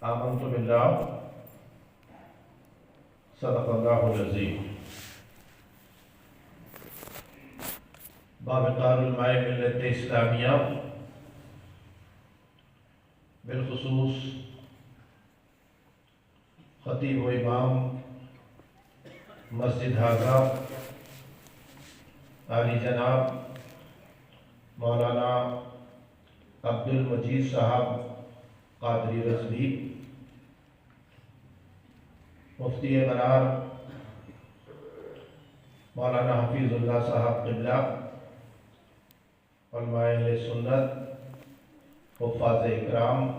آمنت باللہ صدق اللہ العظیم۔ بابقار علماء ملت اسلامیہ، بالخصوص خطیب و امام مسجد حاضہ عالی جناب مولانا عبد المجید صاحب قادری رضوی، مفتی برار مولانا حفیظ اللہ صاحب قبلہ، علماء اہل سنت، حفاظ اکرام،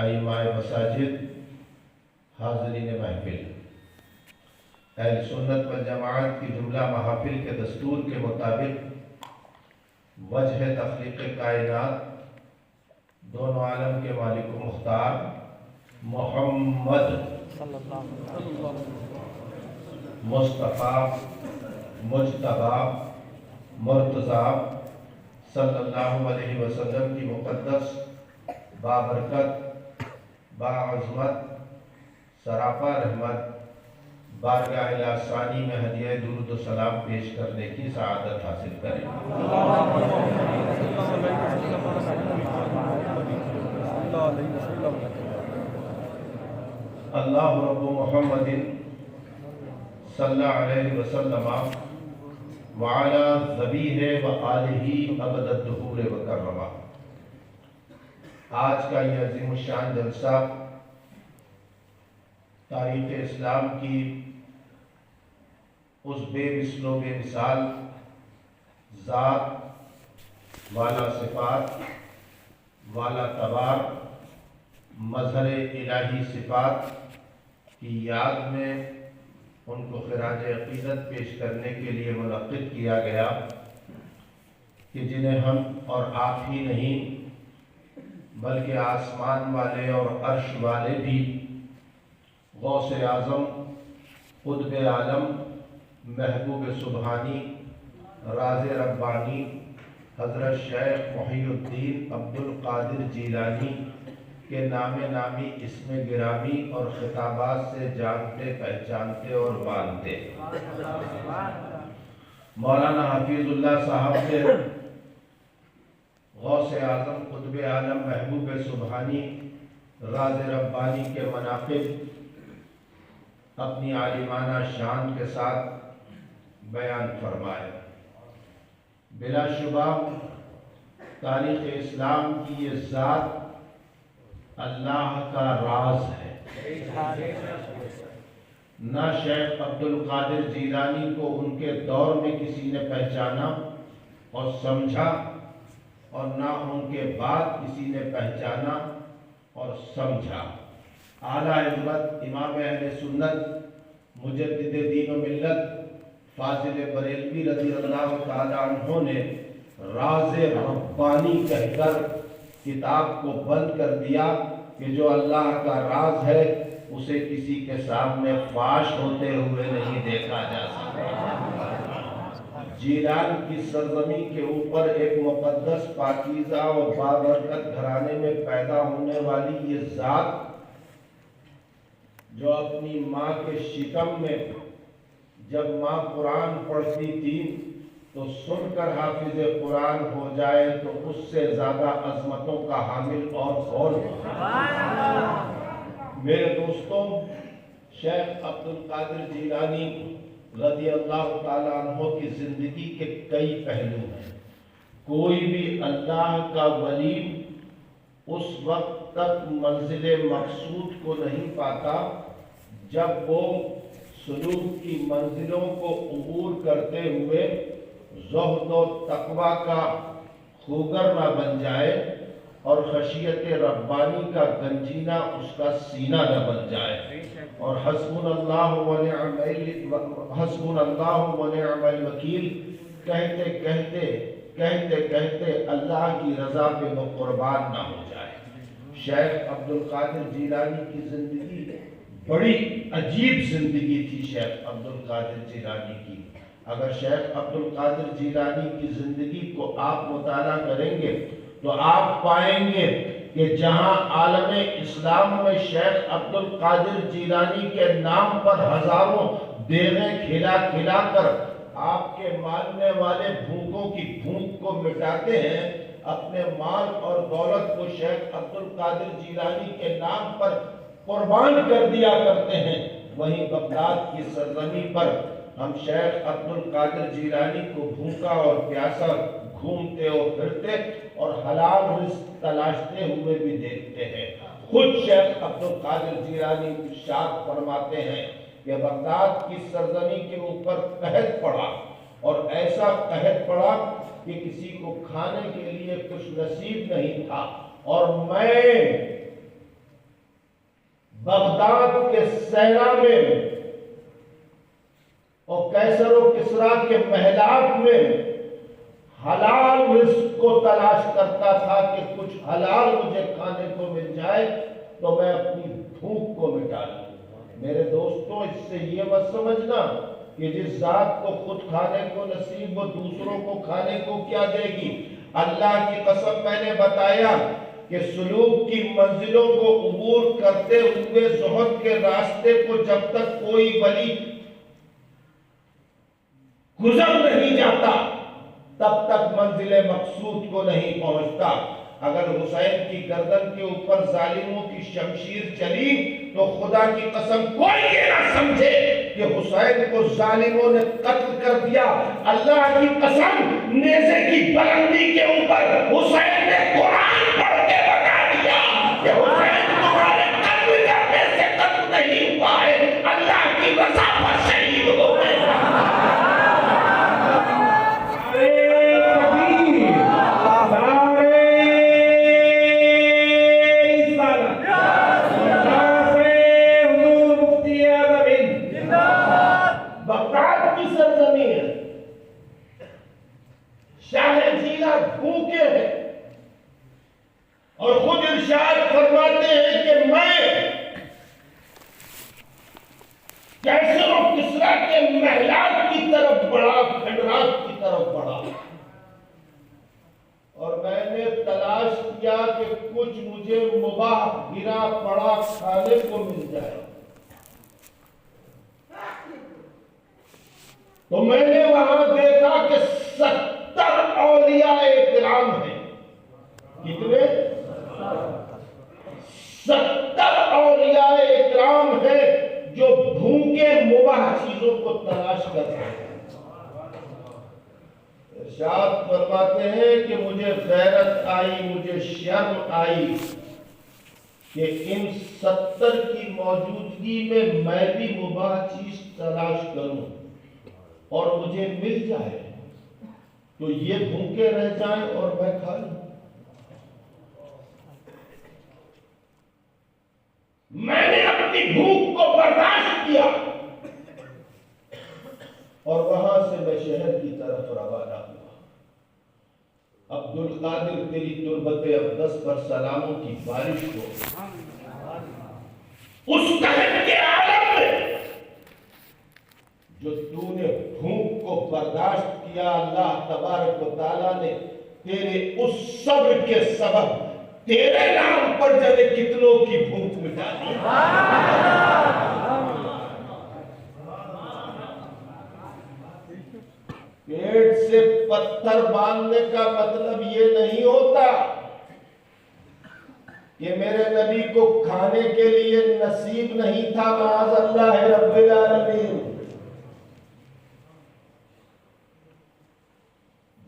ائمہ مساجد، حاضرین محفل، اہل سنت والجماعت کی جملہ محافل کے دستور کے مطابق وجہ تخلیق کائنات، دونوں عالم کے مالک و مختار محمد مصطفیٰ مجتبیٰ مرتضیٰ صلی اللہ علیہ وسلم کی مقدس بابرکت باعظمت سراپا رحمت بارگاہ الہ ثانی میں ہدیہ درود و سلام پیش کرنے کی سعادت حاصل کریں۔ اللہ رب محمد صلی اللہ علیہ وسلم وعلی ذبیہ وآلہ ابد الدہور وکرمہ۔ آج کا یہ عظیم الشان جلسہ تاریخ اسلام کی اس بے مثل و بے مثال ذات والا صفات والا تبار مظہر الہی صفات کی یاد میں ان کو خراج عقیدت پیش کرنے کے لیے منعقد کیا گیا کہ جنہیں ہم اور آپ ہی نہیں بلکہ آسمان والے اور عرش والے بھی غوث اعظم قطب عالم محبوب سبحانی راز ربانی حضرت شیخ محی الدین عبد القادر جیلانی کے نام نامی اسم گرامی اور خطابات سے جانتے پہچانتے اور مانتے، مولانا حفیظ اللہ صاحب سے غوث اعظم قطب عالم محبوب سبحانی راز ربانی کے مناقب اپنی عالمانہ شان کے ساتھ بیان فرمائے۔ بلا شبہ تاریخ اسلام کی یہ ذات اللہ کا راز ہے۔ نہ شیخ عبد القادر جیلانی کو ان کے دور میں کسی نے پہچانا اور سمجھا، اور نہ ان کے بعد کسی نے پہچانا اور سمجھا۔ اعلیٰ حضرت امام اہل سنت مجدد دین و ملت فاضل بریلوی رضی اللہ تعالیٰ عنہ نے راز ربانی کہہ کر کتاب کو بند کر دیا کہ جو اللہ کا راز ہے اسے کسی کے سامنے فاش ہوتے ہوئے نہیں دیکھا جا سکتا۔ جیلان کی سرزمین کے اوپر ایک مقدس پاکیزہ اور بابرکت گھرانے میں پیدا ہونے والی یہ ذات، جو اپنی ماں کے شکم میں جب ماں قرآن پڑھتی تھی تو سن کر حافظ قرآن ہو جائے تو اس سے زیادہ عظمتوں کا حامل اور کون ہو۔ میرے دوستوں، شیخ عبد القادر جیلانی رضی اللہ تعالیٰ عنہ کی زندگی کے کئی پہلو ہیں۔ کوئی بھی اللہ کا ولی اس وقت تک منزل مقصود کو نہیں پاتا جب وہ سلوک کی منزلوں کو عبور کرتے ہوئے زہد و تقوی کا خوگر نہ بن جائے اور خشیت ربانی کا گنجینہ اس کا سینہ نہ بن جائے، اور حسبنا اللہ ونعم الوکیل کہتے کہتے اللہ کی رضا پہ وہ قربان نہ ہو جائے۔ شیخ عبد القادر جیلانی کی زندگی بڑی عجیب زندگی تھی۔ شیخ عبد القادر جیلانی کی، اگر شیخ عبد القادر جیلانی کی زندگی کو آپ مطالعہ کریں گے تو آپ پائیں گے کہ جہاں عالم اسلام میں شیخ عبد القادر جیلانی کے نام پر ہزاروں دیغیں کھلا کھلا کر آپ کے ماننے والے بھوکوں کی بھوک کو مٹاتے ہیں، اپنے مال اور دولت کو شیخ عبد القادر جیلانی کے نام پر قربان کر دیا کرتے ہیں، وہیں بغداد کی سرزمین پر ہم شیخ عبد القادر جیلانی کو بھوکا اور پیاسا گھومتے اور پھرتے اور حلال رزق تلاشتے ہوئے بھی دیکھتے ہیں۔ خود شیخ عبد القادر جیلانی ارشاد فرماتے ہیں کہ بغداد کی سرزمین کے اوپر قحط پڑا اور ایسا قحط پڑا کہ کسی کو کھانے کے لیے کچھ نصیب نہیں تھا، اور میں بغداد کے صحرا میں اور کیسر و کسرا کے محلات میں حلال رزق کو تلاش کرتا تھا کہ کچھ حلال مجھے کھانے کو مل جائے تو میں اپنی بھوک کو مٹا لوں۔ میرے دوستوں، اس سے یہ مت سمجھنا کہ جس ذات کو خود کھانے کو نصیب وہ دوسروں کو کھانے کو کیا دے گی۔ اللہ کی قسم، میں نے بتایا کہ سلوک کی منزلوں کو عبور کرتے ہوئے زہد کے راستے کو جب تک کوئی ولی گزر نہیں جاتا تب تک منزل مقصود کو نہیں پہنچتا۔ اگر حسین کی گردن کے اوپر ظالموں کی شمشیر چلی تو خدا کی قسم کوئی یہ نہ سمجھے کہ حسین کو ظالموں نے قتل کر دیا۔ اللہ کی قسم، نیزے کی بلندی کے اوپر حسین نے قرآن پڑھ کے بتا دیا کہ حسین تمہارے قتل کرنے سے قتل نہیں ہوا ہے، اللہ کی رضا پر شہید ہو گئے۔ بھوکے ہیں اور خود ارشاد فرماتے ہیں کہ میں کیسر و کسرا کے محلات کی طرف بڑھا، کھنڈرات کی طرف بڑھا، اور میں نے تلاش کیا کہ کچھ مجھے مباح گرا پڑا کھانے کو مل جائے، تو میں نے وہاں دیکھا کہ 70 اولیاء کرام ہیں۔ کتنے؟ 70 اولیاء کرام ہیں جو بھوکے مباح چیزوں کو تلاش کرتے ہیں۔ ارشاد فرماتے ہیں کہ مجھے غیرت آئی، مجھے شرم آئی کہ ان 70 کی موجودگی میں بھی مباح چیز تلاش کروں اور مجھے مل جائے تو یہ بھوکے رہ جائیں اور میں کھا لوں۔ میں نے اپنی بھوک کو برداشت کیا اور وہاں سے میں شہر کی طرف روانہ ہوا۔ عبد القادر، تیری تربت اقدس پر سلاموں کی بارش ہو۔ اس قحط کے عالم میں جو تو نے بھوک کو برداشت کیا، اللہ تبارک و تعالیٰ نے تیرے اس صبر کے سبب تیرے نام پر جانے کتنوں کی بھوک مٹا دی۔ پیٹ سے پتھر باندھنے کا مطلب یہ نہیں ہوتا کہ میرے نبی کو کھانے کے لیے نصیب نہیں تھا، معاذ اللہ رب العالمین۔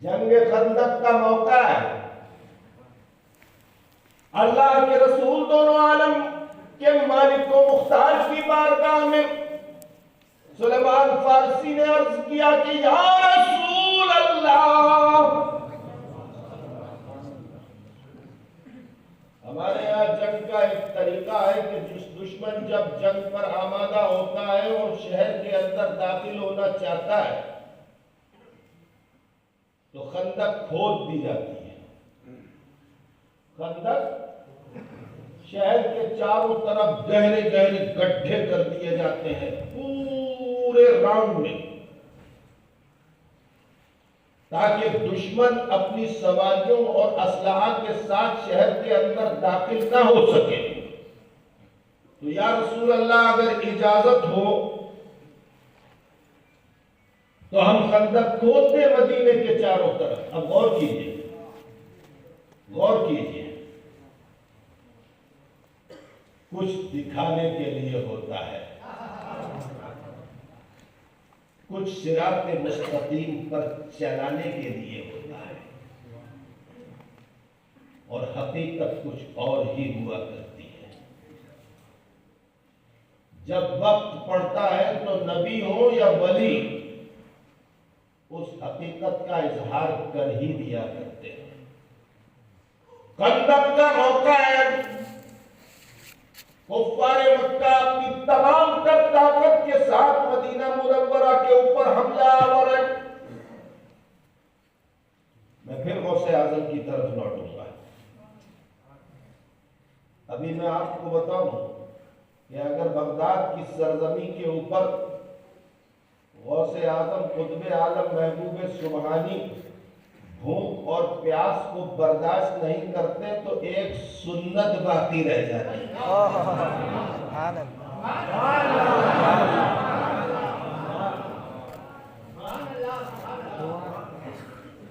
جنگ خندق کا موقع ہے، اللہ کے رسول دونوں عالم کے مالک و مختار کی بارگاہ میں سلیمان فارسی نے عرض کیا کہ یا رسول اللہ، ہمارے یہاں جنگ کا ایک طریقہ ہے کہ جس دشمن جب جنگ پر آمادہ ہوتا ہے اور شہر کے اندر داخل ہونا چاہتا ہے تو خندق کھود دی جاتی ہے۔ خندق شہر کے چاروں طرف گہرے گہرے گڈھے کر دیے جاتے ہیں پورے راؤنڈ میں۔ تاکہ دشمن اپنی سواریوں اور اسلحہ کے ساتھ شہر کے اندر داخل نہ ہو سکے۔ تو یا رسول اللہ اگر اجازت ہو تو ہم خندق کھود دیں مدینے کے چاروں طرف۔ اب غور کیجئے، غور کیجئے، کچھ دکھانے کے لیے ہوتا ہے، کچھ صراط مستقیم پر چلانے کے لیے ہوتا ہے، اور حقیقت کچھ اور ہی ہوا کرتی ہے۔ جب وقت پڑتا ہے تو نبی ہو یا ولی اس حقیقت کا اظہار کر ہی دیا کرتے ہیں۔ خندق کا موقع ہے، کفار مکہ اپنی تمام تر طاقت کے ساتھ مدینہ منورہ کے اوپر حملہ آور ہے۔ میں پھر غوث اعظم کی طرف لوٹوں گا۔ ابھی میں آپ کو بتاؤں کہ اگر بغداد کی سرزمین کے اوپر غوث اعظم قطب عالم محبوب سبحانی بھوک اور پیاس کو برداشت نہیں کرتے تو ایک سنت باقی رہ جاتی ہے۔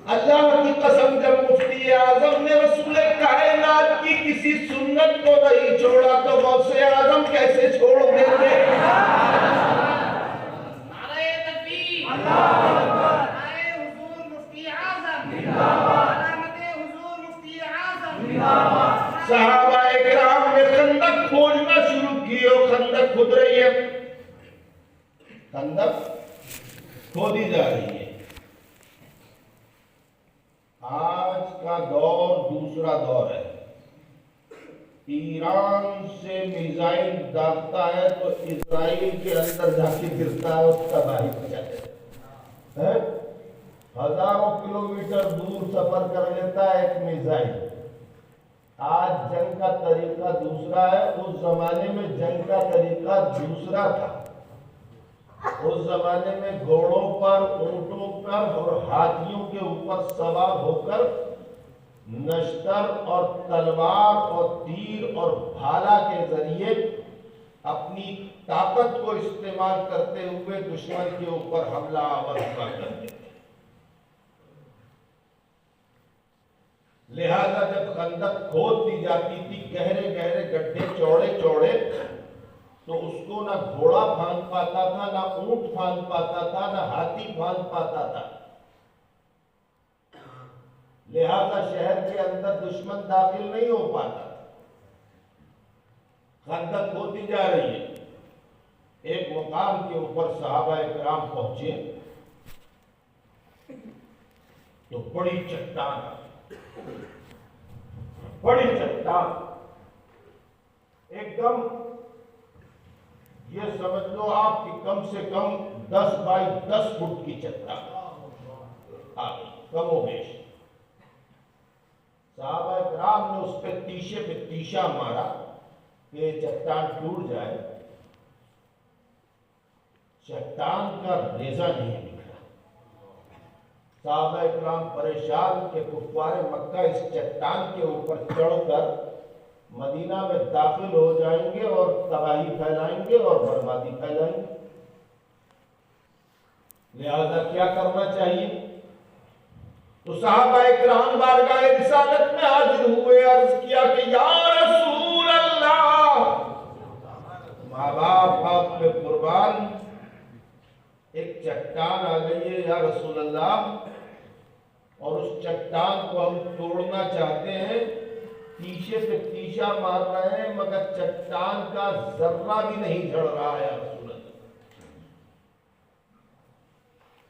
اللہ کی قسم، جب مفتی اعظم نے رسول کائنات کی کسی سنت کو نہیں چھوڑا تو غوث اعظم کیسے چھوڑ دیتے؟ صحابہ اکرام نے خندق کھودنا شروع کی اور خندق کھود رہی ہے، خندق کھودی جا رہی ہے۔ آج کا دور دوسرا دور ہے۔ ایران سے میزائل داغتا ہے تو اسرائیل کے اندر جا کے گرتا ہے اور تباہی مچاتا ہے۔ ہزاروں کلومیٹر دور سفر کر لیتا ہے ایک میزائل۔ آج جنگ کا طریقہ دوسرا ہے، اس زمانے میں جنگ کا طریقہ دوسرا تھا۔ اس زمانے میں گھوڑوں پر، اونٹوں پر اور ہاتھیوں کے اوپر سوار ہو کر نشتر اور تلوار اور تیر اور بھالا کے ذریعے اپنی طاقت کو استعمال کرتے ہوئے دشمن کے اوپر حملہ آور ہوا کرتے تھے۔ لہذا جب خندق کھود دی جاتی تھی، گہرے گہرے گڈھے چوڑے چوڑے، تو اس کو نہ گھوڑا پھاند پاتا تھا، نہ اونٹ پھاند پاتا تھا، نہ ہاتھی پھاند پاتا تھا۔ لہذا شہر کے اندر دشمن داخل نہیں ہو پاتا۔ خندق کھودی جا رہی ہے۔ ایک مقام کے اوپر صحابہ اکرام پہنچے تو بڑی چٹان، بڑی چٹان، ایک دم یہ سمجھ لو آپ کی کم سے کم 10 بائی 10 فٹ کی چٹان آگئی، کم و بیش۔ صحابہ اکرام نے اس پہ تیشے پہ تیشہ مارا کہ چٹان ٹوٹ جائے، چٹان کا ریزہ نہیں نکلا۔ صحابہ اکرام پریشان کہ کفار مکہ اس چٹان کے اوپر چڑھ کر مدینہ میں داخل ہو جائیں گے اور تباہی پھیلائیں گے اور بربادی پھیلائیں گے۔ لہذا کیا کرنا چاہیے؟ تو صحابہ اکرام بارگاہ رسالت میں حاضر ہوئے، عرض کیا کہ یا رسول اللہ، ماں باپ آپ پہ قربان، ایک چٹان آ گئی ہے یا رسول اللہ، اور اس چٹان کو ہم توڑنا چاہتے ہیں، تیشے پہ تیشہ مار رہے ہیں مگر چٹان کا ذرہ بھی نہیں جھڑ رہا ہے یا رسول اللہ،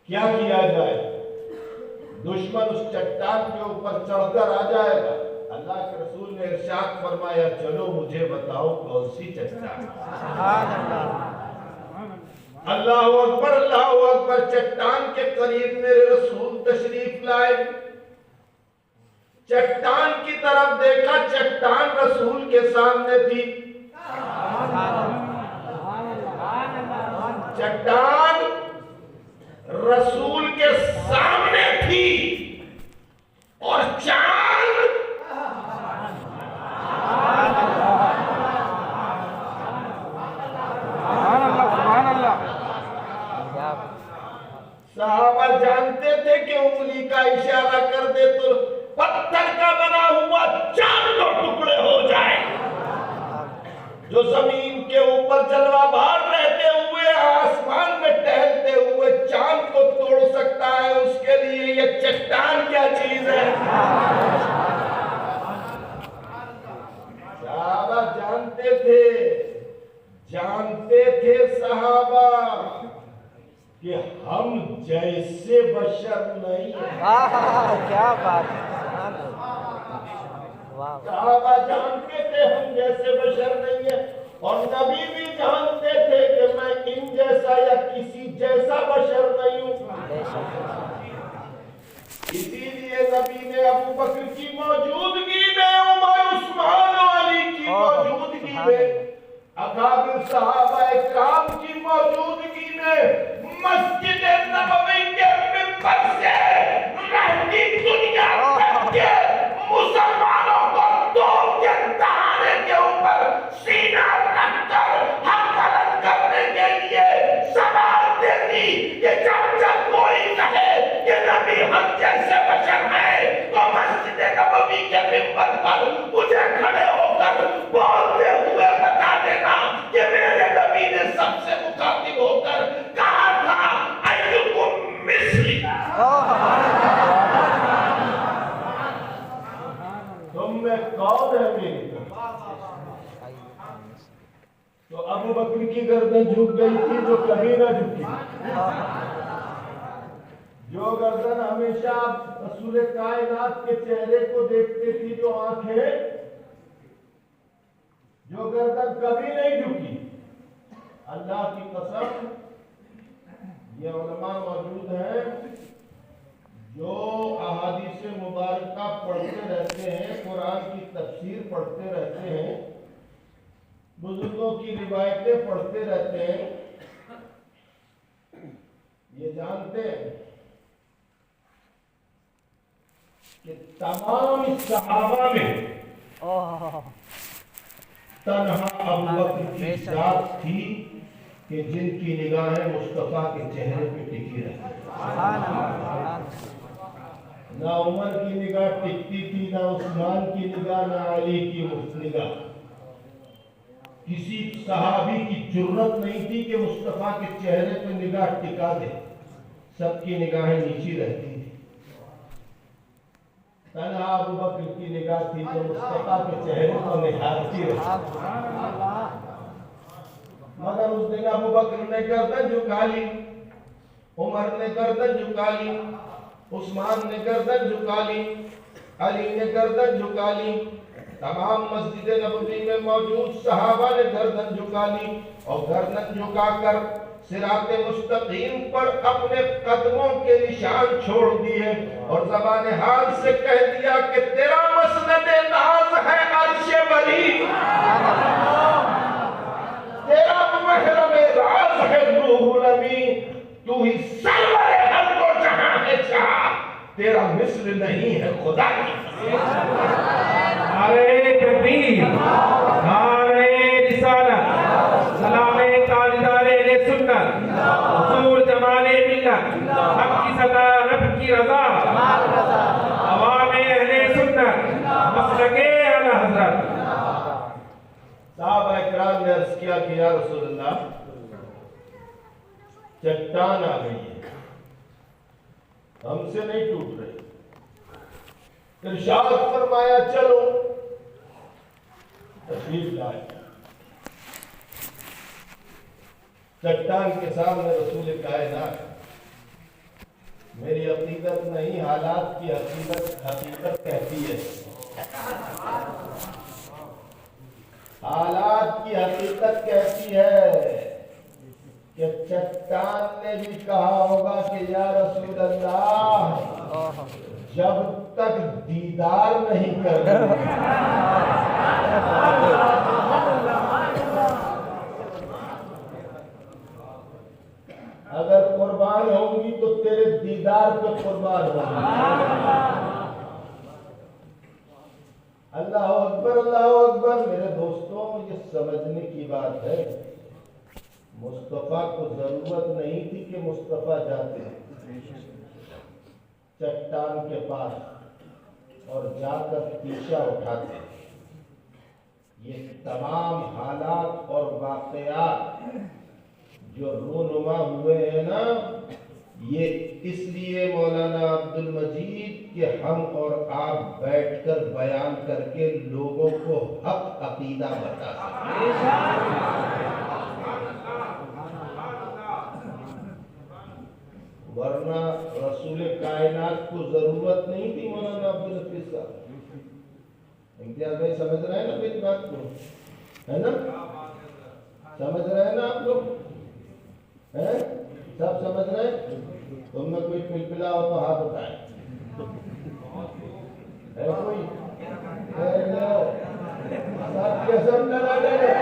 کیا کیا جائے؟ دشمن اس چٹان کے اوپر چڑھ کر آ جائے گا۔ اللہ کے رسول نے ارشاد فرمایا چلو مجھے بتاؤ کون سی چٹان؟ اللہ اکبر، اللہ اکبر۔ چٹان کے قریب میرے رسول تشریف لائے، چٹان کی طرف دیکھا، چٹان رسول کے سامنے تھی۔ چٹان رسول کے سامنے تھی اور چاند صحابہ جانتے تھے کہ انگلی کا اشارہ کر دے تو پتھر کا بنا ہوا چاند دو ٹکڑے ہو جائے. جو زمین کے اوپر جلوہ بھار رہتے ہوئے آسمان میں ٹہلتے ہوئے چاند کو توڑ سکتا ہے، اس کے لیے یہ چٹان کیا چیز ہے؟ صحابہ جانتے تھے صحابہ کہ ہم جیسے بشر نہیں ہیں. کیا بات ہے. صحابہ جانتے تھے ہم جیسے بشر نہیں ہیں، اور نبی بھی جانتے تھے کہ میں ان جیسا یا کسی جیسا بشر نہیں ہوں. اسی لیے نبی نے ابو بکر کی موجودگی میں، عمر، عثمان و علی کی موجودگی میں، اکابر صحابہ اکرام کی موجودگی میں مسجد نبوی کے منبر سے مہدی دنیا تک کے مسلمانوں کو توپ کے دہانے کے اوپر سینہ رکھ کر حق غلط کرنے کے لیے سبق دے دی کہ جب کوئی کہے کہ نبی ہم جیسے بشر ہیں تو مسجد نبوی کے منبر پر مجھے کھڑے ہو کر بولتے ہوئے بتا دینا کہ میرے نبی نے سب سے مخاطب ہو کر کہا تھا ایکم مثلی. تم میں کون ہے میری؟ تو ابو بکر کی گردن جھک گئی تھی جو کبھی نہ جھکی، جو گردن ہمیشہ رسول کائنات کے چہرے کو دیکھتے تھی، جو آنکھیں، جو گردن کبھی نہیں جھکی. اللہ کی قسم یہ علماء موجود ہیں جو احادیث مبارکہ پڑھتے رہتے ہیں، قرآن کی تفسیر پڑھتے رہتے ہیں، بزرگوں کی روایتیں پڑھتے رہتے ہیں. یہ جانتے ہیں کہ تمام صحابہ میں تنہا ابو بکر کی ذات تھی کہ جن کی نگاہیں مصطفیٰ کے چہرے پہ ٹکی رہتی. نہ عمر کی نگاہ ٹکتی تھی، نہ عثمان کی نگاہ، نہ علی کی نگاہ. کسی صحابی کی جرت نہیں تھی کہ مصطفیٰ کے چہرے پہ نگاہ ٹکا دے. سب کی نگاہیں نیچی رہتی تھی. تنہا ابو بکر کی نگاہ تھی جو مصطفیٰ کے چہرے کو نہارتی رہتی. مگر اس دن ابو بکر نے گردن جھکا لی، عمر نے گردن جھکا لی، عثمان نے گردن جھکا لی، علی نے گردن جھکا لی. تمام مسجد نبوی میں موجود صحابہ نے گردن جھکا لی اور گردن جھکا کر صراط مستقیم پر اپنے قدموں کے نشان چھوڑ دیے اور زبان حال سے کہہ دیا کہ تیرا مسند ناز ہے عرش بری، تیرا محرم راز ہے روح نبی، تو ہی سرور حق و جہاں ہے چاہ، تیرا مثل نہیں ہے خدا کی. نعرہ تکبیر، نعرہ رسالت، سلام تاجدار سنت، حضور جمال ملت، حق کی صدا رب کی رضا، عوام اہل سنت، مسلک اعلی حضرت. صحابہ اکرام نے عرض کیا کہ یا رسول اللہ چٹان آ گئی ہے، ہم سے نہیں ٹوٹ رہی. ارشاد فرمایا چلو. تشریف لائے. چٹان کے سامنے رسول کائنات. میری حقیقت نہیں، حالات کی حقیقت کہتی ہے. حالات کی حقیقت کہتی ہے کہ چٹان نے بھی کہا ہوگا کہ یا رسول اللہ جب تک دیدار نہیں کر رہے. اگر قربان ہوں گی دیدار پہ قربان ہو اللہ اکبر اللہ اکبر۔ میرے دوستوں یہ سمجھنے کی بات ہے، مصطفیٰ کو ضرورت نہیں تھی کہ مصطفیٰ جاتے چٹان کے پاس اور جا کر پیشہ اٹھاتے۔ یہ تمام حالات اور واقعات جو رونما ہوئے ہیں نا، یہ اس لیے مولانا عبد المجید کہ ہم اور آپ بیٹھ کر بیان کر کے لوگوں کو حق عقیدہ بتا سکیں، ورنہ رسول کائنات کو ضرورت نہیں تھی مولانا عبد الحفیظ صاحب۔ امتیاز بھائی سمجھ رہے ہیں نا میری بات کو، ہے نا؟ سمجھ رہے ہیں نا آپ لوگ؟ ہیں سب سمجھ رہے ہیں؟ تم میں کوئی پلپلا ہو تو ہاتھ اٹھائے، ہے کوئی؟ سب کے سب ڈرا ڈرے۔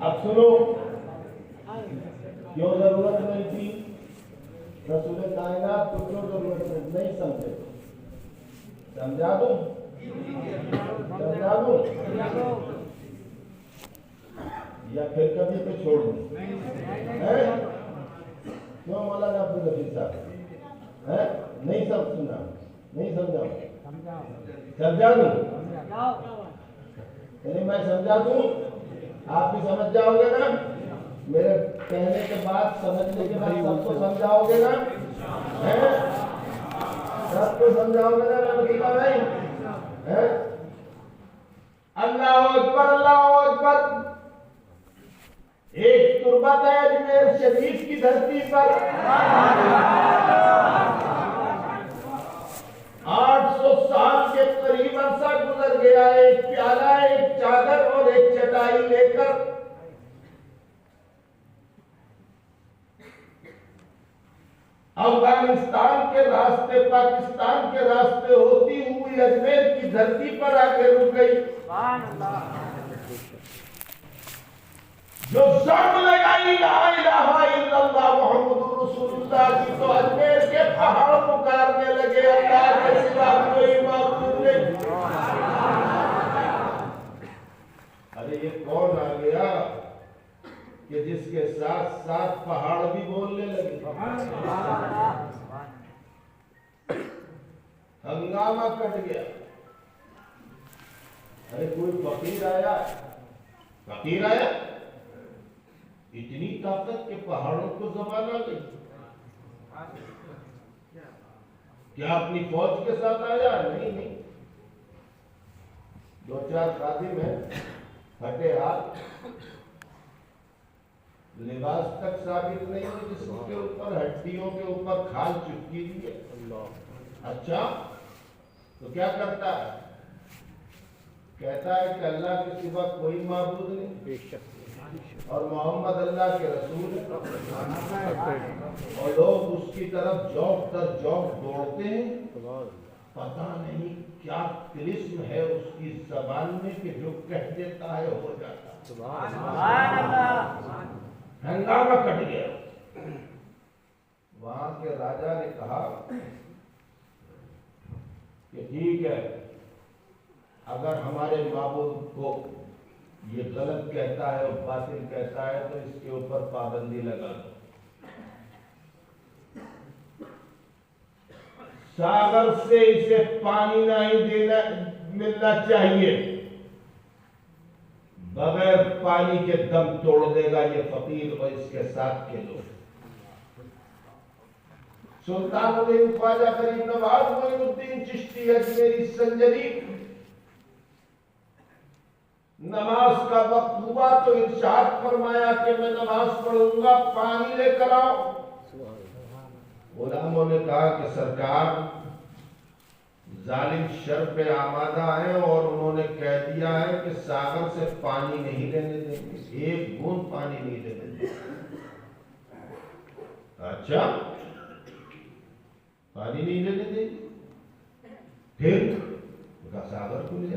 اب سنو، کیوں ضرورت نہیں تھی رسول کائنات کو، کیوں ضرورت نہیں سمجھے؟ سمجھا دوں یا پھر کبھی پہ چھوڑ دوں؟ کیوں مولانا عبد الحفیظ صاحب نہیں سمجھنا؟ نہیں سمجھا دوں؟ یعنی میں سمجھا دوں، آپ بھی سمجھ جاؤ گے نا؟ میرے کہنے کے بعد سمجھنے کے بعد سب کو سمجھاؤ گے نا؟ سب کو سمجھاؤ گے نا رحمتہ بھائی؟ اللہ اکبر اللہ اکبر۔ ایک تربت ہے اجمیر شریف کی دھرتی پر 800 سال کے قریب عرصہ گزر گیا، ایک پیالہ، ایک چادر اور ایک چٹائی لے کر افغانستان کے راستے، پاکستان کے راستے ہوتی ہوئی اجمیر کی دھرتی پر آ کے رک گئی۔ جو سب لگائی لا الہ الا اللہ محمد رسول اللہ کی، تو اجمیر کے پہاڑ پکارنے لگے اللہ کے سوا کوئی معبود نہیں۔ ارے یہ کون آ گیا کہ جس کے ساتھ ساتھ پہاڑ بھی بولنے لگے؟ ہنگامہ کٹ گیا۔ ارے کوئی فقیر آیا، اتنی طاقت کے پہاڑوں کو زبان آ گئی؟ کیا اپنی فوج کے ساتھ آیا؟ نہیں، 2-4 خادم ہیں، پھٹے ہاتھ، لباس تک ثابت نہیں ہے، جسم کے اوپر ہڈیوں کے اوپر کھال چپکی ہوئی ہے۔ اچھا تو کیا کرتا ہے؟ کہتا ہے کہ اللہ کے سوا کوئی معبود نہیں اور محمد اللہ کے رسول ہیں، اور لوگ اس کی طرف جوق در جوق دوڑتے ہیں۔ پتہ نہیں کیا کرشم ہے اس کی زبان میں کہ جو کہہ دیتا ہے ہو جاتا۔ ہنگامہ کٹ گیا۔ وہاں کے راجا نے کہا کہ ٹھیک ہے، اگر ہمارے معبود کو یہ غلط کہتا ہے اور باطل کہتا ہے تو اس کے اوپر پابندی لگا دو۔ ساغر سے اسے پانی نہیں ملنا چاہیے، بغیر پانی کے دم توڑ دے گا یہ فقیر اور اس کے ساتھ کے لوگ۔ سلطان الہند خواجہ غریب نواز معین الدین چشتی اجمیری سنجری، نماز کا وقت ہوا تو ارشاد فرمایا کہ میں نماز پڑھوں گا، پانی لے کر آؤ۔ غلاموں نے کہا کہ سرکار ظالم شر پہ آمادہ ہیں اور انہوں نے کہہ دیا ہے کہ ساغر سے پانی نہیں لینے دیں گے، ایک بوند پانی نہیں لینے دیں گے۔ اچھا پانی نہیں لینے دیں گے، پھر ساغر کو لے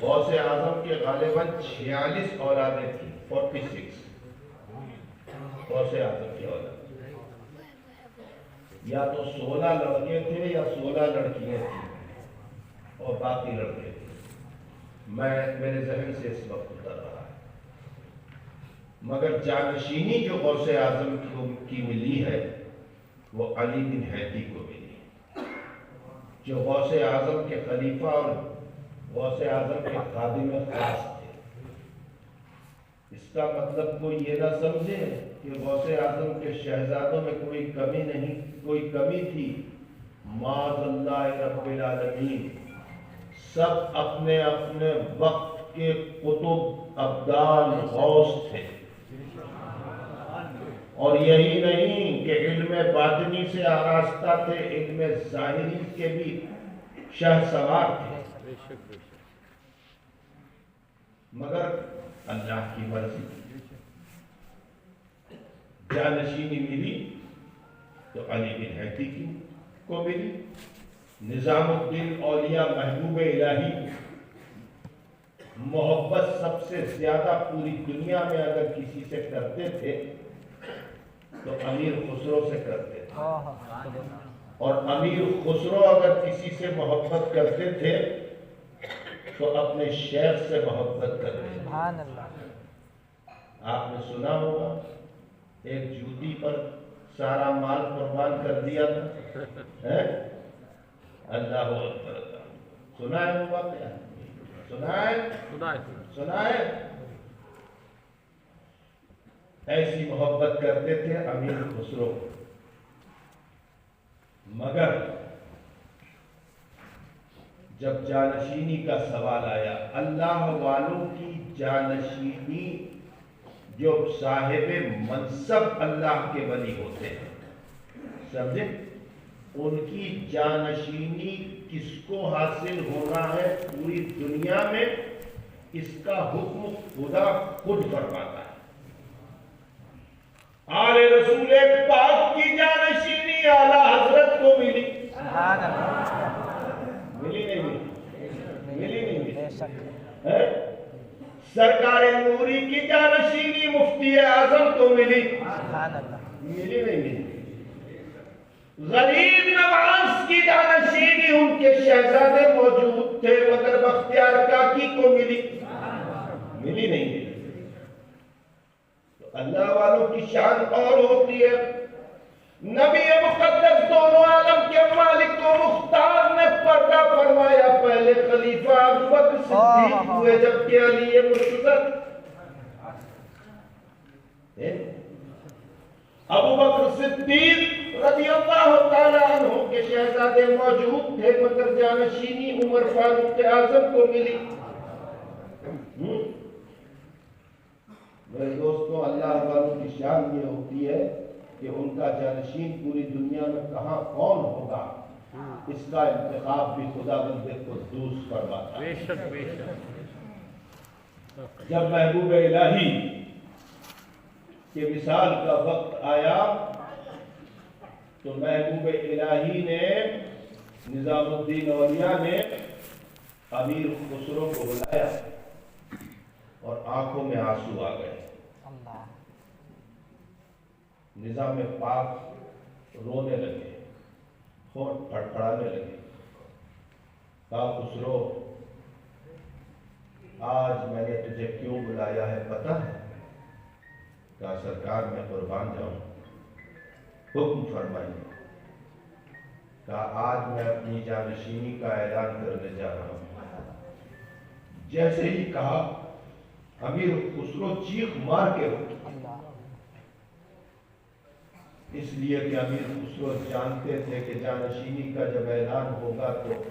غوث اعظم کے غالباً 46 اولادیں تھیں، 46 غوث اعظم کی اولاد، یا تو 16 لڑکے تھے یا 16 لڑکیاں تھیں اور باقی لڑکے تھے، میرے ذہن سے اس وقت اتر رہا ہے۔ مگر جانشینی جو غوث اعظم کی ملی ہے وہ علی بن حیدی کو ملی، جو غوث اعظم کے خلیفہ اور غوث اعظم کے خادم خاص تھے۔ اس کا مطلب کوئی یہ نہ سمجھے کہ غوث اعظم کے شہزادوں میں کوئی کمی نہیں، کوئی کمی تھی، معاذ اللہ رب العالمین، سب اپنے اپنے وقت کے قطب ابدال غوث تھے۔ اور یہی نہیں کہ علم باطنی سے آراستہ تھے، علم ظاہری کے بھی شہ سوار تھے، مگر اللہ کی مرضی جانشینی ملی تو علی بن حیدی کو ملی۔ نظام الدین اولیاء محبوب الہی محبت سب سے زیادہ پوری دنیا میں اگر کسی سے کرتے تھے تو امیر خسرو سے کرتے تھے، اور امیر خسرو اگر کسی سے محبت کرتے تھے تو اپنے شیخ سے محبت کرتے تھے۔ سبحان اللہ۔ آپ نے سنا ہوگا ایک جوتی پر سارا مال قربان کر دیا تھا، اللہ اکبر، سنا ہے وہ واقعہ؟ سنا ہے؟ ایسی محبت کرتے تھے امیر خسرو، مگر جب جانشینی کا سوال آیا، اللہ والوں کی جانشینی جو صاحب منصب اللہ کے ولی ہوتے ہیں، سمجھے، ان کی جانشینی کس کو حاصل ہونا ہے پوری دنیا میں، اس کا حکم خدا خود فرماتا ہے۔ آل رسول پاک کی جانشینی اعلیٰ حضرت کو ملی، سبحان اللہ۔ ملی نہیں ملی نہیں بے ملی، شک۔ سرکار نوری کی جانشینی مفتی اعظم کو ملی، سبحان اللہ۔ ملی نہیں ملی۔ غریب نواز کی جانشینی ان کے شہزادے موجود تھے مگر بختیار کاکی کو ملی نہیں ملی۔ تو اللہ والوں کی شان اور ہوتی ہے۔ نبی مقدس دونوں عالم کے مالک و مختار نے پردہ فرمایا، پہلے خلیفہ ابو بکر صدیق ہوئے جبکہ علی مرتضی، ابو بکر صدیق رضی اللہ تعالیٰ عنہ کے شہزادے موجود تھے مگر جانشینی عمر فاروق اعظم کو ملی۔ میرے دوستوں، اللہ والوں کی شان یہ ہوتی ہے کہ ان کا جانشین پوری دنیا میں کہاں کون ہوگا، اس کا انتخاب بھی خداوند قدوس فرماتا ہے۔ جب محبوب الہی کے وصال کا وقت آیا تو محبوب الہی نے، نظام الدین اولیاء نے امیر خسرو کو بلایا اور آنکھوں میں آنسو آ گئے۔ نظام پاک رونے لگے، ہونٹ پھڑپڑانے لگے، کہا خسرو آج میں نے تجھے کیوں بلایا ہے پتہ ہے؟ کہا سرکار میں قربان جاؤں، حکم فرمائیے۔ کہا آج میں اپنی جانشینی کا اعلان کرنے جا رہا ہوں۔ جیسے ہی کہا امیر خسرو چیخ مار کے اٹھے، اس لیے کہ امیر خسرو جانتے تھے کہ جانشینی کا جب اعلان ہوگا تو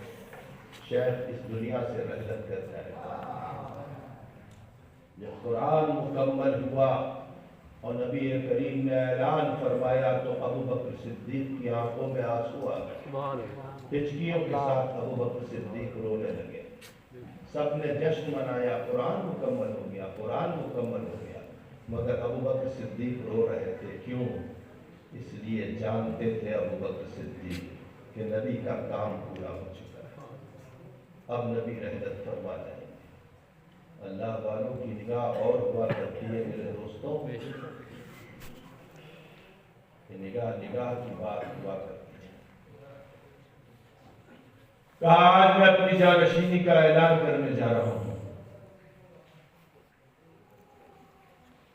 شیخ اس دنیا سے رحلت کر جائے گا۔ جب قرآن مکمل ہوا اور نبی کریم نے اعلان فرمایا تو ابو بکر صدیق کی آنکھوں میں آنسو آ گئے، ہچکیوں کے ساتھ ابو بکر صدیق رونے لگے۔ سب نے جشن منایا، قرآن مکمل ہو گیا، قرآن مکمل ہو گیا، مگر ابو بکر صدیق رو رہے تھے۔ کیوں؟ اس لیے جانتے تھے ابو بکر صدیق کہ نبی کا کام پورا ہو چکا ہے، اب نبی رحلت فرما جائیں گے۔ اللہ والوں کی نگاہ اور ہوا کرتی ہے میرے دوستوں، کہ نگاہ نگاہ کی بات ہوا کرتی ہے۔ کہا آج میں اپنی جانشینی کا اعلان کرنے جا رہا ہوں۔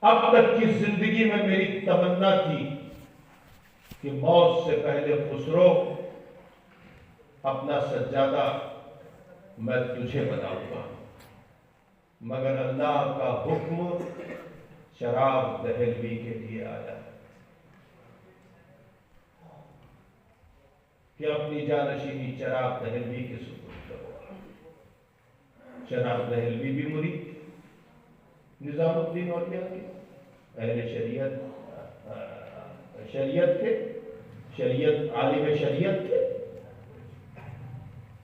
اب تک کی زندگی میں میری تمنا تھی کہ موت سے پہلے خسرو اپنا سجادہ میں تجھے بناؤں گا، مگر اللہ کا حکم چراغ دہلوی کے لیے آیا کہ اپنی جانشینی چراغ دہلوی کے سپرد کرو۔ چراغ دہلوی بھی مرید نظام الدین اولیاء کے اہل شریعت تھے، عالم شریعت تھے۔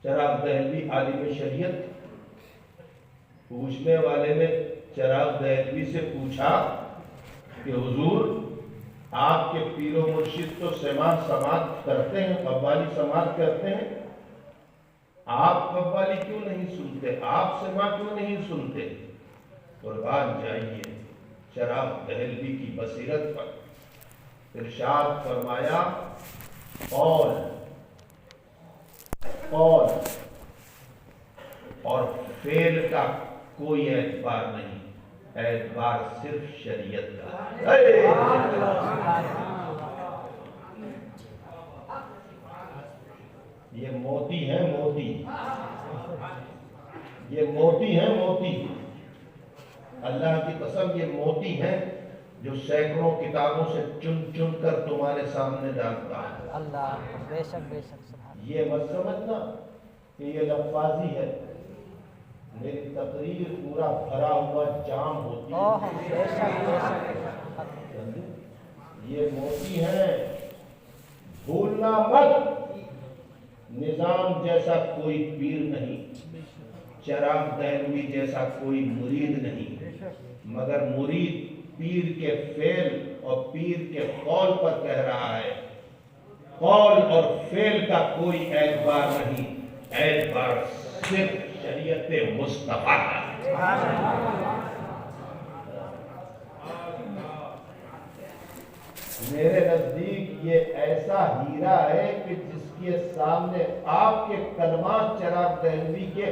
چراغ دہلوی عالم شریعت، پوچھنے والے نے چراغ دہلوی سے پوچھا کہ حضور آپ کے پیر و مرشد تو سماعت کرتے ہیں، قوالی سماعت کرتے ہیں، آپ قوالی کیوں نہیں سنتے، آپ سماعت کیوں نہیں سنتے؟ قربان جائیے چراغ دہلوی کی بصیرت پر ارشاد فرمایا، قول اور فعل کا کوئی اعتبار نہیں، اعتبار صرف شریعت کا۔ یہ موتی ہیں موتی، یہ موتی ہیں موتی، اللہ کی قسم یہ موتی ہیں جو سینکڑوں کتابوں سے چن چن کر تمہارے سامنے ڈالتا ہے۔ اللہ بے شک بے شک سبحان یہ مت سمجھنا کہ یہ لفاظی ہے، میری تقریر پورا بھرا ہوا جام ہوتی اللہ۔ ہے۔ بے شک بے شک۔ یہ موتی ہیں، بھولنا مت، نظام جیسا کوئی پیر نہیں، چراغ دہلوی جیسا کوئی مرید نہیں، مگر مرید پیر کے فعل اور پیر کے قول پر کہہ رہا ہے۔ قول اور فعل کا کوئی اعتبار نہیں، اعتبار صرف شریعت مصطفیٰ کا۔ میرے نزدیک یہ ایسا ہیرا ہے کہ جس کے سامنے آپ کے کلمات چراغ دہلوی کے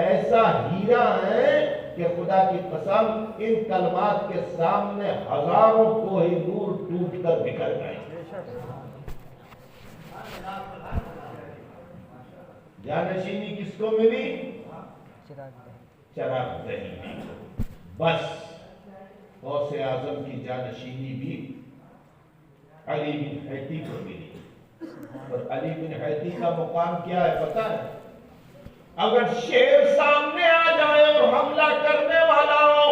ایسا ہیرا ہے کہ خدا کی قسم ان کلمات کے سامنے ہزاروں کوہ نور ٹوٹ کر بکھر گئے۔ جانشینی کس کو ملی؟ چراغ دہلوی کو۔ بس غوث اعظم کی جانشینی بھی علی بن حیدی کو ملی، اور علی بن حیدی کا مقام کیا ہے پتہ ہے؟ اگر شیر سامنے آ جائے اور حملہ کرنے والا ہو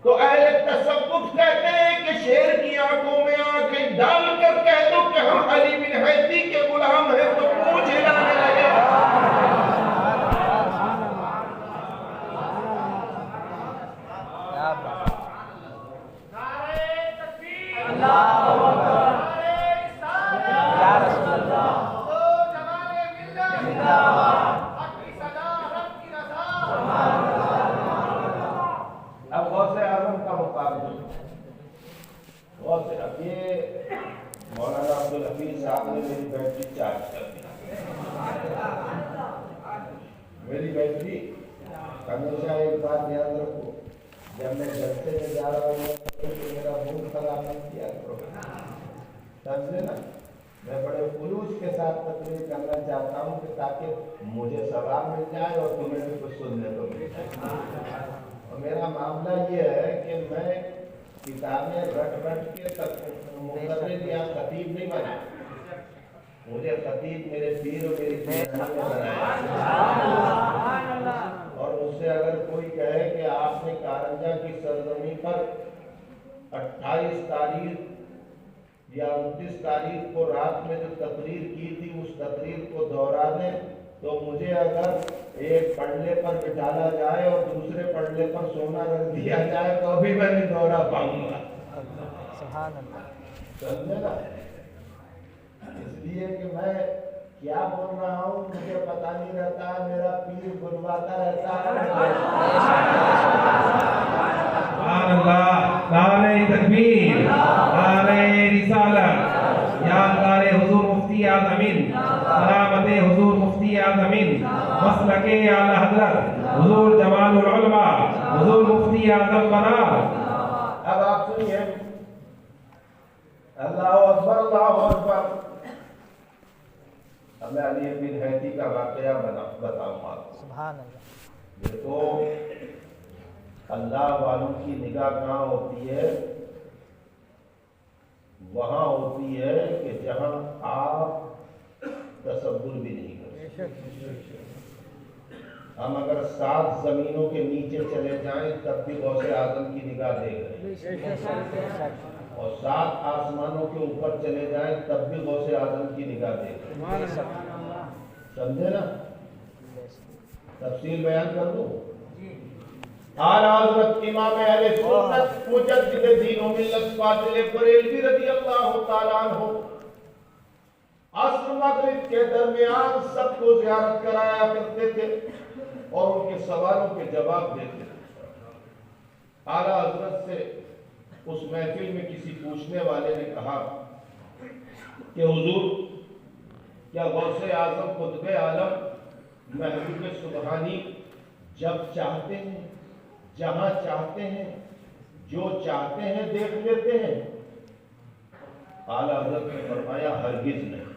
تو اہل تصوف کہتے ہیں کہ شیر کی آنکھوں میں آنکھیں ڈال کر کہہ دو کہ ہم علی بن حیدی کے غلام ہیں تو پونچھ ہلانے لگے۔ اب غوث اعظم کا مقام غوث اب یہ مولانا عبدالحفیظ صاحب نے میری بیٹری چارج کر دی۔ میری بیٹری ہمیشہ ایک بات یاد رکھو، جب میں جلسے میں جا رہا ہوں تو میرا موڈ خراب نہیں کیا کرو، سمجھے نا؟ میں بڑے خلوص کے ساتھ تقریر کرنا چاہتا ہوں کہ تاکہ مجھے ثواب مل جائے اور تمہیں بھی کچھ سننے کو مل جائے۔ اور میرا معاملہ یہ ہے کہ میں کتابیں رٹ کے مقرر یا خطیب نہیں بنا، مجھے خطیب میرے پیر اور میری پیرانی نے بنایا۔ اور مجھ سے اگر کوئی کہے کہ آپ نے کارنجہ کی سرزمین پر 28 تاریخ یا 29 تاریخ کو رات میں جو تقریر کی تھی اس تقریر کو دوہرا دیں، تو مجھے اگر ایک پڑھنے پر بٹھالا جائے اور دوسرے پڑھنے پر سونا رکھ دیا جائے تو ابھی میں نہیں دوہرا پاؤں گا۔ سبحان اللہ۔ سمجھے نا؟ اس لیے کہ میں کیا بول رہا ہوں مجھے پتا نہیں رہتا ہے، میرا پیر بلواتا رہتا ہے۔ سبحان اللہ، نعرہ تکبیر، نعرہ رسالت، یادگار حضور مفتی اعظمین، سلامت حضور مفتی اعظمین، مسلک اعلی حضرت حضور جمال العلماء حضور مفتی اعظم بنار۔ اب آپ سنیے، اللہ اکبر اللہ اکبر۔ اب میں علی بن حیدی کا واقعہ بتاؤں آپ کو۔ سبحان اللہ۔ دیکھو اللہ والوں کی نگاہ کہاں ہوتی ہے؟ وہاں ہوتی ہے کہ جہاں آپ تصور بھی نہیں کر سکتے۔ ہم اگر 7 زمینوں کے نیچے چلے جائیں تب بھی غوث اعظم کی نگاہ دیکھ رہے ہیں، اور 7 آسمانوں کے اوپر چلے جائیں تب بھی غوث اعظم کی نگاہ دیکھ رہے ہیں۔ سمجھے نا؟ تفصیل بیان کر دوں؟ اعلیٰ حضرت امام اہل سنت مجدد دین و ملت فاضل بریلوی رضی اللہ تعالیٰ عنہ عصر مغرب کے درمیان سب کو زیارت کرایا کرتے تھے اور ان کے سوالوں کے جواب دیتے تھے۔ اعلیٰ حضرت سے اس محفل میں کسی پوچھنے والے نے کہا کہ حضور کیا غوث اعظم قطب عالم محبوب سبحانی جب چاہتے ہیں، جہاں چاہتے ہیں، جو چاہتے ہیں دیکھ لیتے ہیں؟ اعلیٰ حضرت نے فرمایا ہرگز نہیں۔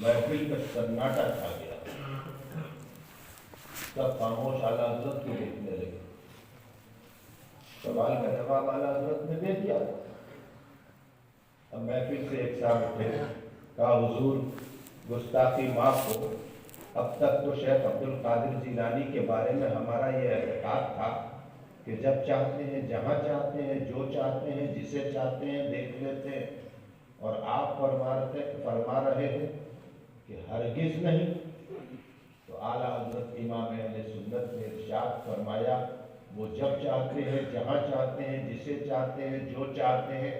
محفل کا سناٹا چھا گیا، سب خاموش اعلیٰ حضرت کو دیکھنے لگے۔ سوال کا جواب اعلیٰ حضرت نے دے دیا۔ اب محفل سے ایک صاحب اٹھے، کہا حضور گستاخی معاف ہو، اب تک تو شیخ عبد القادر جیلانی کے بارے میں ہمارا یہ اعتقاد تھا کہ جب چاہتے ہیں، جہاں چاہتے ہیں، جو چاہتے ہیں، جسے چاہتے ہیں دیکھ لیتے ہیں، اور آپ فرما رہے ہیں کہ ہرگز نہیں۔ تو اعلیٰ حضرت امام اہل سنت نے ارشاد فرمایا وہ جب چاہتے ہیں، جہاں چاہتے ہیں، جسے چاہتے ہیں، جو چاہتے ہیں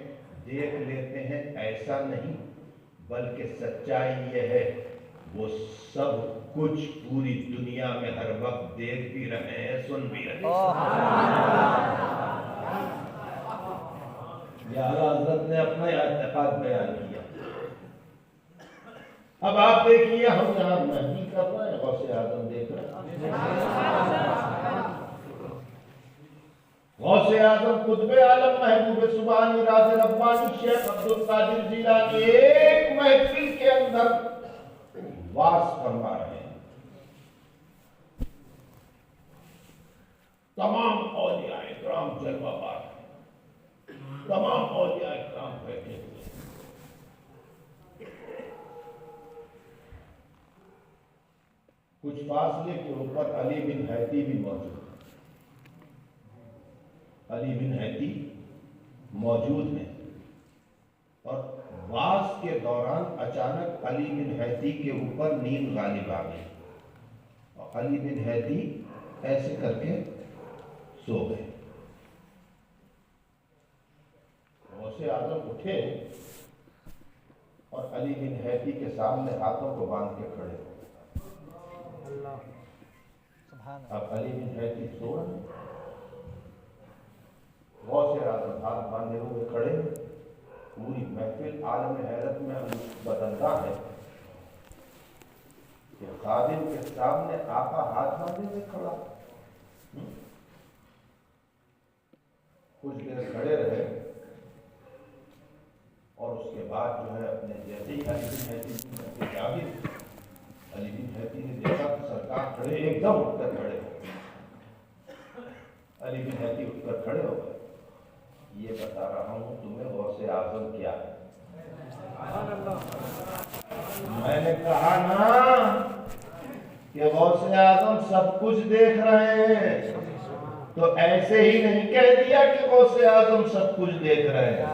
دیکھ لیتے ہیں، ایسا نہیں، بلکہ سچائی یہ ہے وہ سب کچھ پوری دنیا میں ہر وقت دیکھ بھی رہے ہیں، سن بھی رہے ہیں۔ یہ اعلیٰ حضرت نے اپنا اعتقاد بیان کیا۔ اب آپ دیکھیے ہم یہاں مہدی کر رہے ہیں، غوث اعظم دیکھ رہے ہیں۔ غوث اعظم قطب عالم محبوب سبحانی راز ربانی شیخ عبد القادر جیلانی ایک محفل کے اندر واز فرما رہے ہیں۔ تمام اولیاء اکرام جلوہ بار ہیں، تمام اولیاء اکرام بیٹھے ہوئے ہیں۔ کچھ فاصلے کے اوپر علی بن حیدی بھی موجود ہے۔ علی بن حیدی موجود ہیں، اور واز کے دوران اچانک علی بن حیدی کے اوپر نیند غالب آ گئی، اور علی بن حیدی ایسے کر کے سو گئے۔ غوث اعظم اٹھے اور علی بن حیدی کے سامنے ہاتھوں کو باندھ کے کھڑے ہو۔ اب علی بن حیدی سو رہے ہیں، غوث اعظم ہاتھ باندھے ہوئے کھڑے ہیں، پوری محفل عالم حیرت میں بدلتا ہے کہ خادم کے سامنے آقا ہاتھ باندھے ہوئے کھڑا۔ کچھ دیر کھڑے رہے، اور اس کے بعد جو ہے اپنے جیسے ہی علی بن حیدی جاگے، علی بن حیدی نے دیکھا کہ سرکار کھڑے، ایک دم اٹھ کر کھڑے ہو گئے۔ علی بن حیدی اٹھ کر کھڑے ہو گئے، یہ بتا رہا ہوں تمہیں غوث اعظم کیا ہے۔ میں نے کہا نا کہ غوث اعظم سب کچھ دیکھ رہے ہیں، تو ایسے ہی نہیں کہہ دیا کہ غوث اعظم سب کچھ دیکھ رہے ہیں،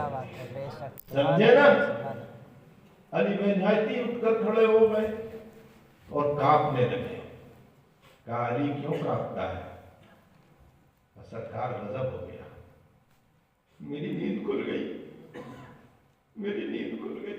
سمجھے نا؟ علی بن حیدی اٹھ کر کھڑے ہو گئے اور کانپنے لگے۔ کہا علی کیوں کانپتا ہے؟ سرکار غضب ہو گیا، میری نیند کھل گئی، میری نیند کھل گئی،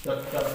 70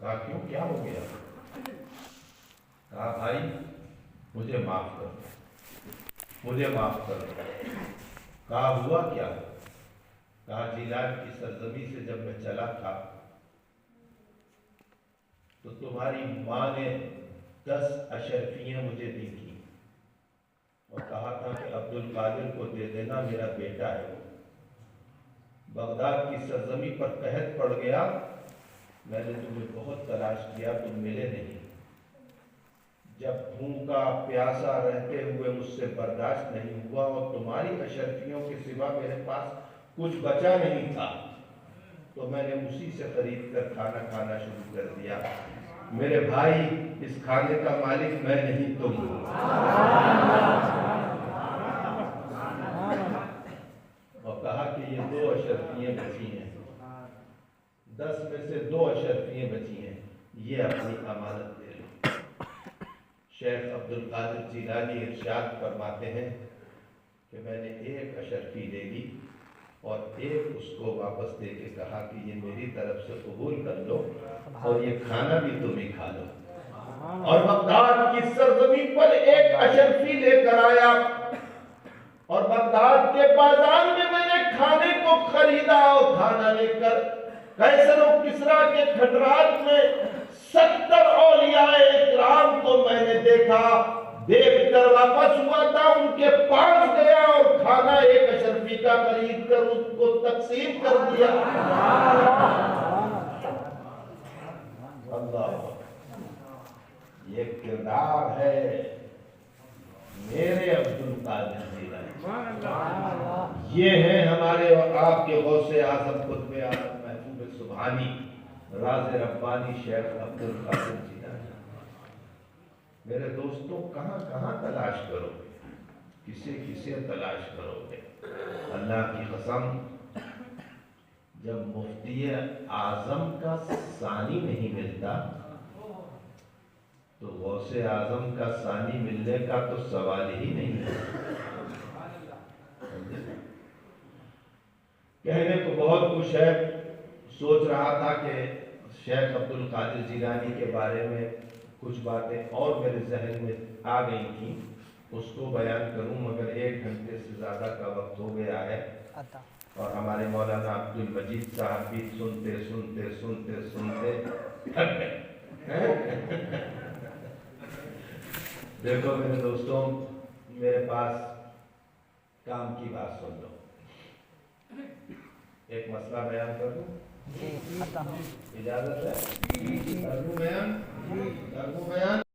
کہا کیوں کیا ہو گیا؟ کہا بھائی مجھے معاف کر دو، مجھے معاف کر دو۔ کہا ہوا کیا؟ کہا جیلان کی سرزمین سے جب میں چلا تھا تو تمہاری ماں نے 10 اشرفیاں مجھے دی تھی اور کہا تھا کہ عبد القادر کو دے دینا، میرا بیٹا ہے وہ۔ بغداد کی سرزمین پر قحط پڑ گیا، میں نے تمہیں بہت تلاش کیا، تم ملے نہیں۔ جب بھوکا پیاسا رہتے ہوئے مجھ سے برداشت نہیں ہوا اور تمہاری اشرفیوں کے سوا میرے پاس کچھ بچا نہیں تھا تو میں نے اسی سے خرید کر کھانا کھانا شروع کر دیا۔ میرے بھائی اس کھانے کا مالک میں نہیں تم ہو۔ اور کہا کہ یہ 2 اشرفیاں بچی ہیں، 10 میں سے 2 اشرفیاں بچی ہیں، یہ اپنی امانت دے لو۔ شیخ عبد القادر جیلانی ارشاد فرماتے ہیں کہ میں نے 1 اشرفی لے لی اور 1 اس کو واپس دے کے کہا کہ یہ میری طرف سے قبول کر لو اور یہ کھانا بھی تم ہی کھا لو۔ اور بغداد کی سرزمین پر 1 اشرفی لے کر آیا اور بغداد کے بازار میں نے کھانے کو خریدا اور کھانا لے کر قیصر و کسریٰ کے کھٹرات میں 70 اولیاء اکرام کو میں نے دیکھا، دیکھ کر واپس ہوا تھا، ان کے پاس گیا اور کھانا 1 اشرفی کا خرید کر اس کو تقسیم کر دیا۔ اللہ، یہ کردار ہے میرے عبد القادر جیلانی، یہ ہیں ہمارے اور آپ کے غوث اعظم قطب اعظم محبوب سبحانی راز ربانی شیخ عبد القادر جیلانی۔ میرے دوستوں کہاں کہاں تلاش کرو گے، کسے کسے تلاش کرو گے؟ اللہ کی قسم جب مفتی اعظم کا ثانی نہیں ملتا تو غوث اعظم کا ثانی ملنے کا تو سوال ہی نہیں ہے۔ کہنے کو بہت کچھ ہے، سوچ رہا تھا کہ شیخ عبد القادر جیلانی کے بارے میں کچھ باتیں اور میرے ذہن میں آ گئی تھیں، اس کو بیان کروں، مگر 1 گھنٹے سے زیادہ کا وقت ہو گیا ہے اور ہمارے مولانا عبد المجید صاحب بھی سنتے سنتے سنتے سنتے تھک گئے۔ دیکھو میرے دوستوں، میرے پاس کام کی بات سن لو، ایک مسئلہ بیان کر دوں، اجازت ہے؟ کر دوں بیان؟